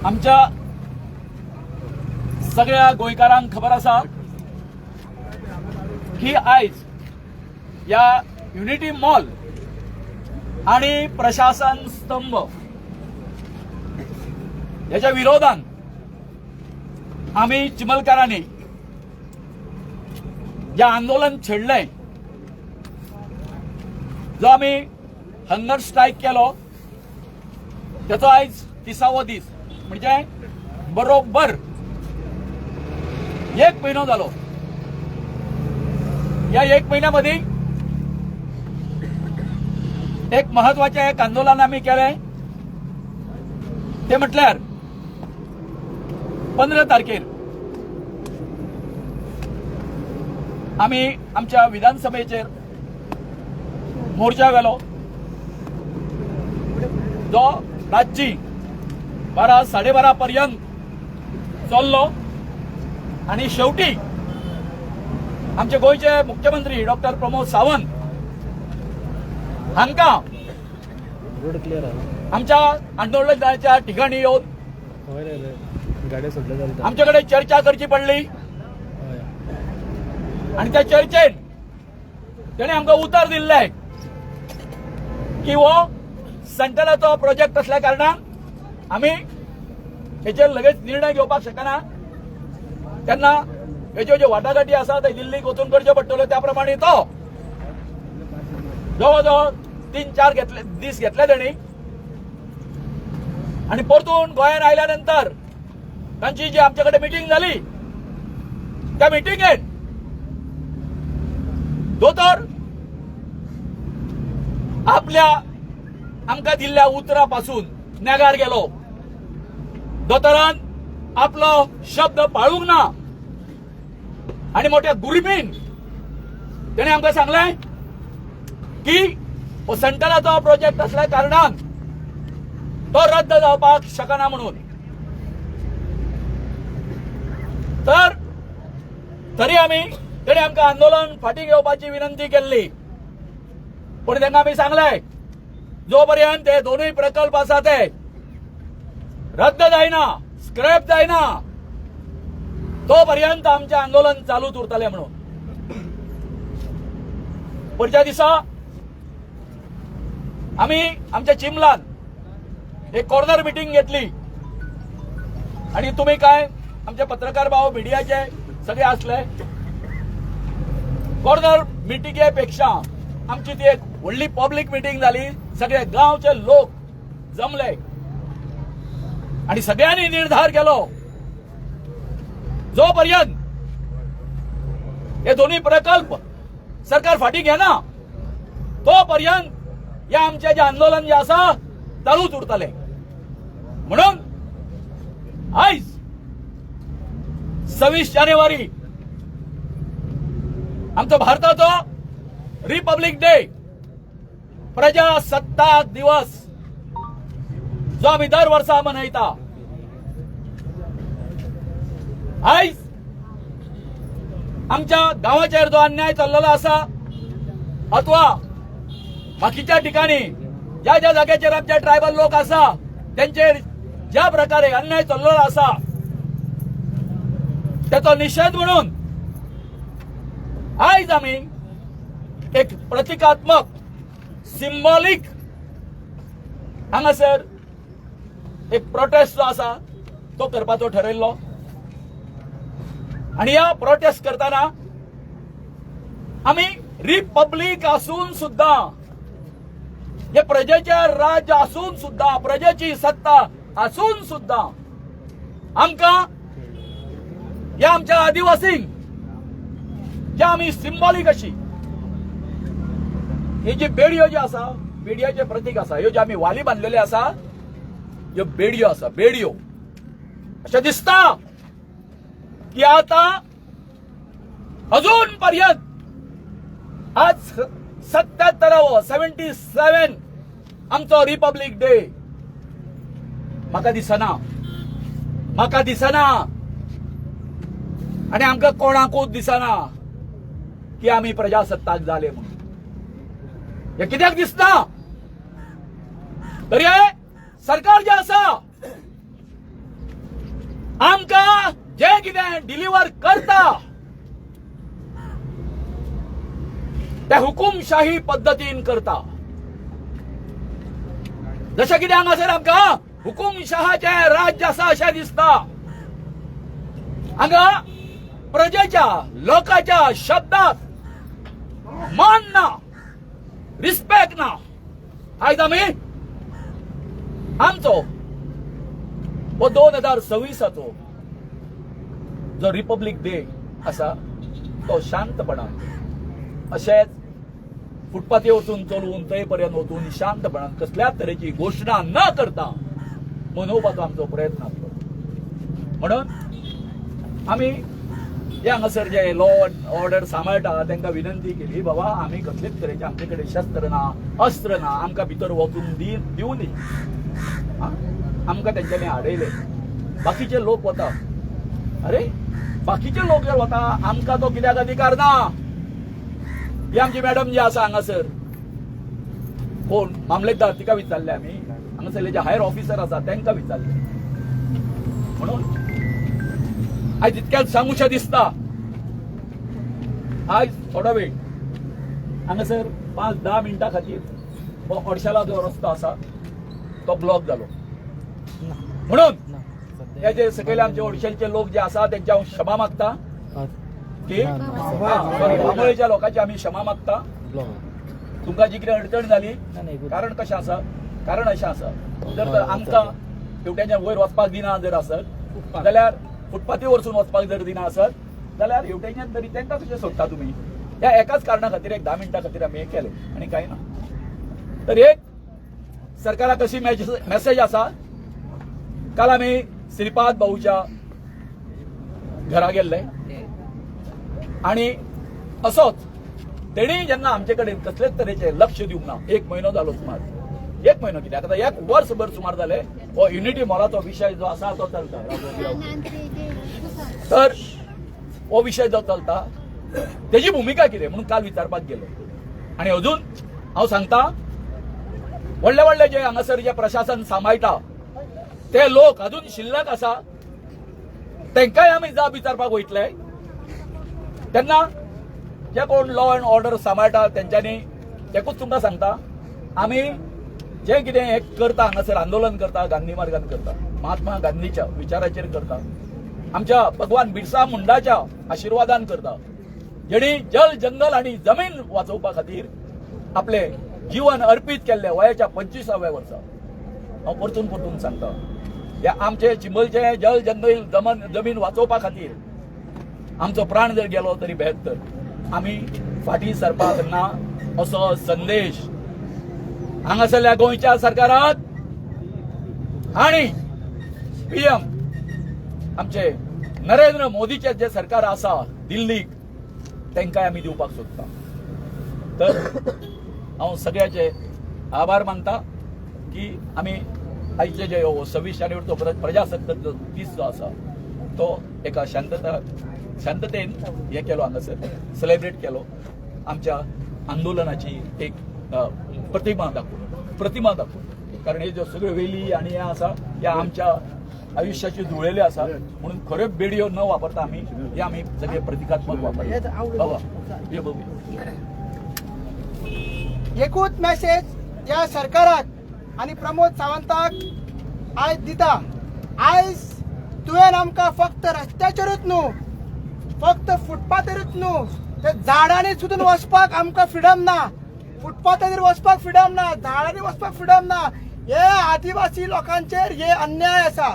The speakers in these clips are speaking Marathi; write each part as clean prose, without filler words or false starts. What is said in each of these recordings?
आमच्या सगळ्या गोंयकारांक खबर आसा की आयज या युनिटी मॉल आणि प्रशासन स्तंभ याच्या विरोधात आम्ही चिमलकारांनी जे आंदोलन छेडले, जो आम्ही हंगर स्ट्राईक केलो त्याचो आयज 30वो दीस, म्हणजे बरोबर 1 महिनो जालो. या 1 महिन्यामध्ये एक महत्वाचे एक आंदोलन आम्ही केले, ते म्हटल्यार 15 तारखेर आम्ही आमच्या विधानसभेचेर मोर्चा गेलो, जो रातची 12-12:30 पर्यंत चल्लो आणि शेवटी आमचे गोयचे मुख्यमंत्री डॉक्टर प्रमोद सावंत हांका आमच्या आंदोलनाच्या ठिकाणी येऊन आमच्याकडे चर्चा करची पडली आणि त्या चर्चेत त्याने आमकां उतर दिल्ले की वो सेंट्रलाचो प्रोजेक्ट असल्या कारणान आम्ही हेचेर लगेच निर्णय घेवपाक शकना. तेन्ना हेच्यो ज्यो वाटाघाटी आसा ते दिल्लीक वचून करच्यो पडटल्यो. त्या प्रमाणे तो जवळ जवळ 3-4 दीस घेतले तेणी आणि परतून गोंयांत आयल्यानंतर तांची जी आमच्याकडे मिटींग झाली, त्या मिटींगेत दोतोर आपल्या आमकां दिल्ल्या उतरापासून नेगार गेलो. दोतोरान आपलो शब्द पाळूंक ना आणि मोठ्या गुरमीन तेणे आमकां सांगलें की हो सेंट्रलाचो प्रोजेक्ट असल्या कारणान तो रद्द जावपाक शकना म्हणून. तर तरी आम्ही तेणे आमकां आंदोलन फाटी घेवपाची विनंती केल्ली, पण तांकां आमी सांगलें जो पर्यंत हे दोनूय प्रकल्प आसा ते रद्द जायना, स्क्रॅप जायना, तो पर्यंत आमचें आंदोलन चालूच उरतलें म्हणून. पुढच्या दिसा आम्ही आमच्या चिमलान एक कॉर्नर मिटींग घेतली आणि तुम्ही काय आमचे पत्रकार भाव मीडियाचे सगळे असले. कॉर्नर मिटिंगेपेक्षा आमची ती एक व्हडली पब्लिक मिटींग झाली. सगळे गावचे लोक जमले आणि सगळ्यांनी निर्धार केलो जोपर्यंत हे दोन्ही प्रकल्प सरकार फाटी घेना तोपर्यंत या आमचे जे आंदोलन जे आसा चालूच उरतले. म्हणून आयज 26 जानेवारी आमचो भारताचो रिपब्लिक डे, प्रजासत्ताक दिवस, जो आम्ही दर वर्सा मनयता. आयज आमच्या गावाचेर जो अन्याय चल्लेलो आसा अथवा बाकीच्या ठिकाणी ज्या ज्या जाग्याचेर आमचे ट्रायबल लोक आसा त्यांचेर ज्या प्रकारे अन्याय चल्लेलो आसा त्याचो निषेध म्हणून आयज आम्ही एक प्रतिकात्मक सिंबॉलिक हांगासर एक प्रोटेस्ट जो आसा तो करपाचो ठरयल्लो. आणि या प्रोटेस्ट करताना आम्ही रिपब्लिक आसून सुद्धा हे प्रजेचे राज्य असून सुद्धा, प्रजेची सत्ता असून सुद्धा आमका या आमच्या आदिवासींक जे आम्ही सिंबॉलिक अशी ही जी बेडयो जी आसा, बेडयाचे प्रतीक आसा, ह्यो जे आम्ही वाली बांधलेले आसा, ह्यो बेडयो आसा, बेडयो अशें दिसता की आता अजून पर्यंत आज 77 आमचो रिपब्लीक डे म्हाका दिसना आणि आमकां कोणाकूच दिसना की आम्ही प्रजासत्ताक झाले म्हणून. हे कित्याक दिसना? तर हे सरकार जे आसा आमकां जे कितें डिलिव्हर करता ते हुकुमशाही पद्धतीन करता. जशें कितें हांगासर आमकां हुकुमशहाचे राज्य आसा अशें दिसता. हांगा प्रजेच्या लोकांच्या शब्दाक मान ना, रिस्पेक्ट ना. आयज आमी आमचो हो 2026 जो रिपब्लीक डे आसा तो शांतपणान अशेंच फुटपाथी वचून चलून थंय पर्यंत वचून शांतपणान कसल्याच तरेची घोशणा न करता मनोवपाचो आमचो प्रयत्न आसलो. म्हणून आमी जे हांगासर जे लॉ अँड ऑर्डर सांबाळटा तांकां विनंती केली, बाबा आमी कसलेच तरेचे आमचे कडेन शस्त्र ना, अस्त्र ना, आमकां भितर वचून दिवं न्ही. आमकां तेंच्यांनी आडयले. बाकीचे लोक वता, अरे बाकीचे लोक जर वता आमकां तो कित्याक अधिकार ना? ही आमची मॅडम जी आसा हांगासर कोण मामलेदार तिका विचारले आमी, हांगासरले जे हायर ऑफिसर आसा तांकां विचारले. म्हणून आयज इतक्यात सांगूशें दिसता, आयज थोडो वेळ हांगासर 5-10 मिनटां खातीर हो हडशाला जो रस्तो आसा तो ब्लॉक जालो. म्हणून हे जे सकयले आमचे हडशेलचे लोक जे आसा तेंचे हांव क्षमा मागता की बांबोळेच्या लोकांची आमी क्षमा मागता. तुमकां जी कितें अडचण जाली कारण कशें आसा, कारण अशें आसा जर आमकां हेवट्याच्या वयर वचपाक दिना जर आसत जाल्यार फुटपाथी वरसून वचपाक जर दिना आसत जाल्यार हेवट्याच्यान तरी तांकां कशें सोडटा तुमी? ह्या एकाच कारणा खातीर एक 10 मिनटां खातीर आमी हें केलें आनी कांय ना. तर एक सरकाराक अशी मेसेज आसा. काल आमी श्रीपाद भाऊच्या घरा गेल्ले आणि असोच तेणी जेन्ना आमचे कडेन कसलेच तरेचे लक्ष दिवंक ना. 1 म्हयनो जालो सुमार, 1 म्हयनो कित्याक आतां 1 वर्सभर सुमार जाले हो युनिटी मॉलाचो विशय जो आसा तो चलता. तर हो विशय जो चलता तेजी भुमिका कितें म्हणून काल विचारपाक गेलो. आणि अजून हांव सांगता, व्हडले व्हडले जे हांगासर जे प्रशासन सांबाळटा ते लोक अजून शिल्लक आसा, तांकांय आमी जाप विचारपाक वयतले. तेन्ना जे कोण लॉ अँड ऑर्डर सांबाळटा तेंच्यांनी तेकूच तुमकां सांगता, आमी जे कितें हे करता हांगासर आंदोलन करता, गांधी मार्गान करता, महात्मा गांधीच्या विचाराचेर करता, आमच्या भगवान बिरसा मुंडाच्या आशिर्वादान करता, जेणी जल जंगल आणि जमीन वाचोवपा खातीर आपले जीवन अर्पीत केल्ले वयाच्या 25व्या वर्सा. हांव परतून परतून सांगता, या आमचे चिंबलचे जल जंगल जमीन वाचोवपा खातीर आमचो प्राण जर गेलो तरी बेहत्तर. आमी फाटीं सरपाक ना असो संदेश हांगासरल्या गोंयच्या सरकाराक आणि PM आमचे नरेंद्र मोदीचे जे सरकार आसा दिल्लीक तांकांय आमी दिवपाक सोदता. तर हांव सगळ्याचे आभार मानता की आमी आयचे जे 26 जानेवारी तो प्रजासत्ताक दीस जो आसा तो एका शांततेन हे केलो, हांगासर सेलिब्रेट केलो. आमच्या आंदोलनाची एक प्रतिमा दाखोवन, कारण हे जो सगळ्यो वेली आणि हे आसा हे आमच्या आयुष्याची जुळलेले आसा. म्हणून खऱ्यो बेडयो न वापरता आमी हे आमी सगळे प्रतिकात्मक वापरता. एकूच मेसेज या सरकाराक आणि प्रमोद सावंताक आयज दिता. आयज तुवें आमकां फक्त रस्त्याचेरूच न्हू, फक्त फुटपाथेरूच न्हू, ते झाडांनी सुद्दां वचपाक आमकां फ्रिडम ना. फुटपाथाचेर वचपाक फ्रिडम ना, झाडांनी वचपाक फ्रिडम ना. हे आदिवासी लोकांचेर हे अन्याय आसा.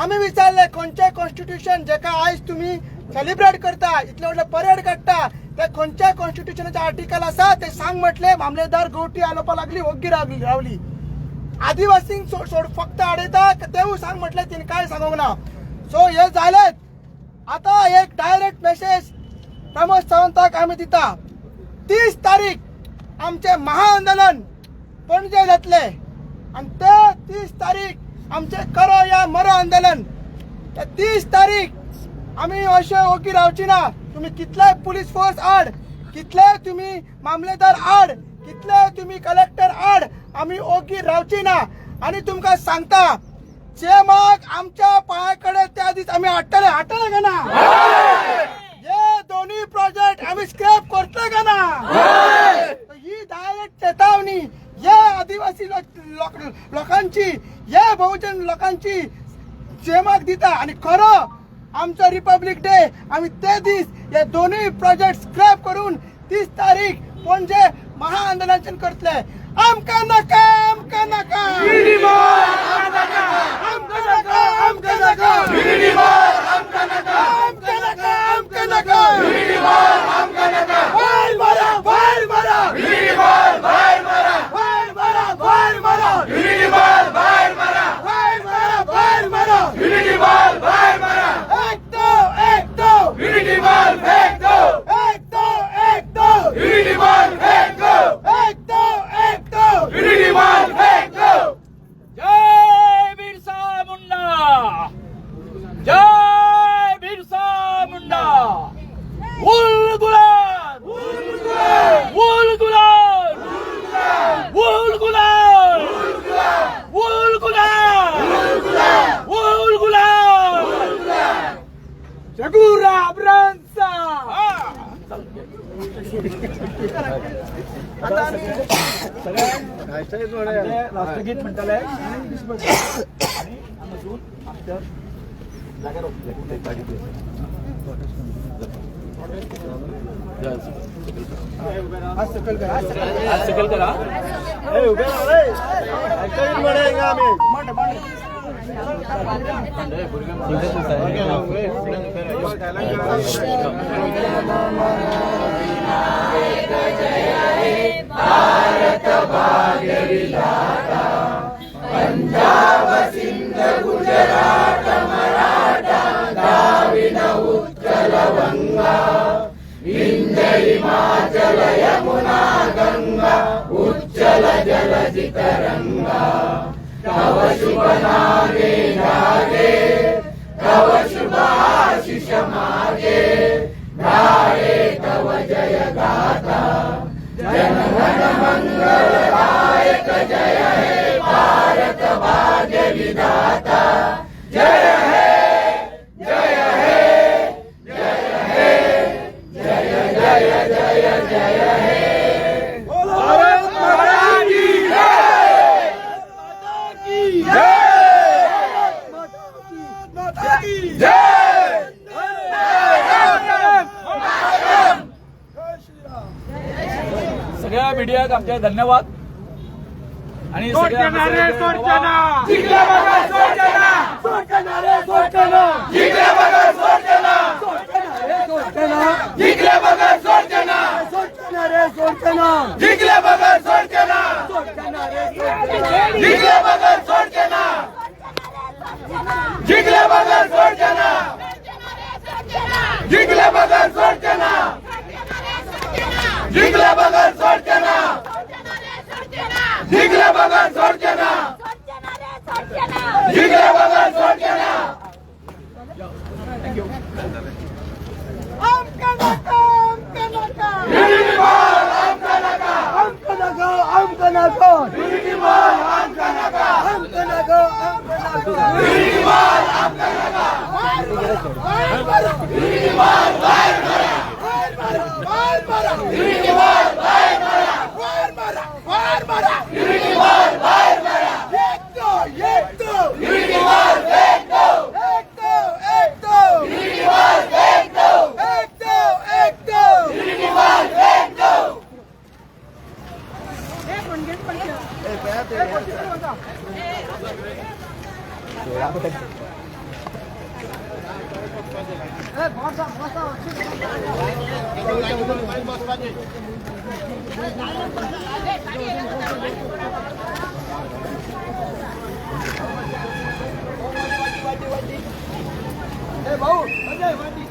आमी विचारले खंयचे कॉन्स्टिट्यूशन जेका आयज तुम्ही सेलिब्रेट करता, इतले व्हडले परेड काडटा, ते खंयच्या कॉन्स्टिट्यूशनाचे आर्टिकल आसा ते सांग म्हटले. मामलेदार गवटी आलोवपा लागली, ओग्गी रावली. आदिवासींक सोड फक्त आडयता तेवूय सांग म्हटले, तिने काय सांगूंक ना. सो हे जालेत. आता एक डायरेक्ट मेसेज प्रमोद सावंताक आमी दिता. 30 तारीख आमचे महाआंदोलन पणजे जातले आणि ते 30 तारीख आमचे करो या मरो आंदोलन. ते 30 तारीख आम्ही अशें ओगी रावची ना. तुम्ही कितले पुलीस फोर्स आड, कितले तुम्ही मामलेदार आड, कितले तुम्ही कलेक्टर आड, आम्ही ओगी रावची ना. आणि तुमकां सांगता, जे माग आमच्या पायाकडे त्या दीस आम्ही हाडटले का ना. हे दोन्ही प्रोजेक्ट आम्ही स्क्रॅप करतले का ना. ही डायरेक्ट चेतावणी या आदिवासी लोकांची, या बहुजन लोकांची जेमाक दिता. आणि खरं आमचा रिपब्लिक डे आम्ही ते दीस हे दोन्ही प्रोजेक्ट स्क्रॅप करून 30 तारीख पणजे महाआंदोलन करतले. आमका नका, आमका नका, आमका नका, आमका नका, आमका नका, आमका नका, आमका नका, आमका नका. बाहेर मारा, बाहेर मारा, बाहेर मारा, बाहेर मारा, बाहेर मारा, बाहेर मारा, बाहेर मारा, बाहेर मारा, बाहेर मारा. एक दो, एक दो, एक दो, एक दो, एक दो, एक दो, एक दो. जय बिरसा मुंडा, जय बिरसा मुंडा. वुल गुलाल, वुल गुलाल, वुल गुलाल, वुल गुलाल, वुल गुलाल, वुल गुलाल. जगुरा अब्रांचा. आता आम्ही राष्ट्रगीत म्हणताले आणि अजून आमच्या जाग्यार आज सकल करा, आज सकल करा. भारत भाग्य विधाता, पंजाब सिंध गुजरात मराठा, द्राविड उत्कल गंगा, विंध्य हिमाचल यमुना गंगा, उज्जल जलधि तरंगा. तव शुभ नामे जागे, तव शुभ आशीष मागे, गाये तव जय गाथा. जनगण मंगलदायक जय हे भारत भाग्य विधाता. जय है, जय है, जय है, जय जय जय जय है. भारत माता की जय, माता की जय, माता की जय. सगळ्या मीडियाक आमचे धन्यवाद. आणि बसा. बसा, बसा. भाऊ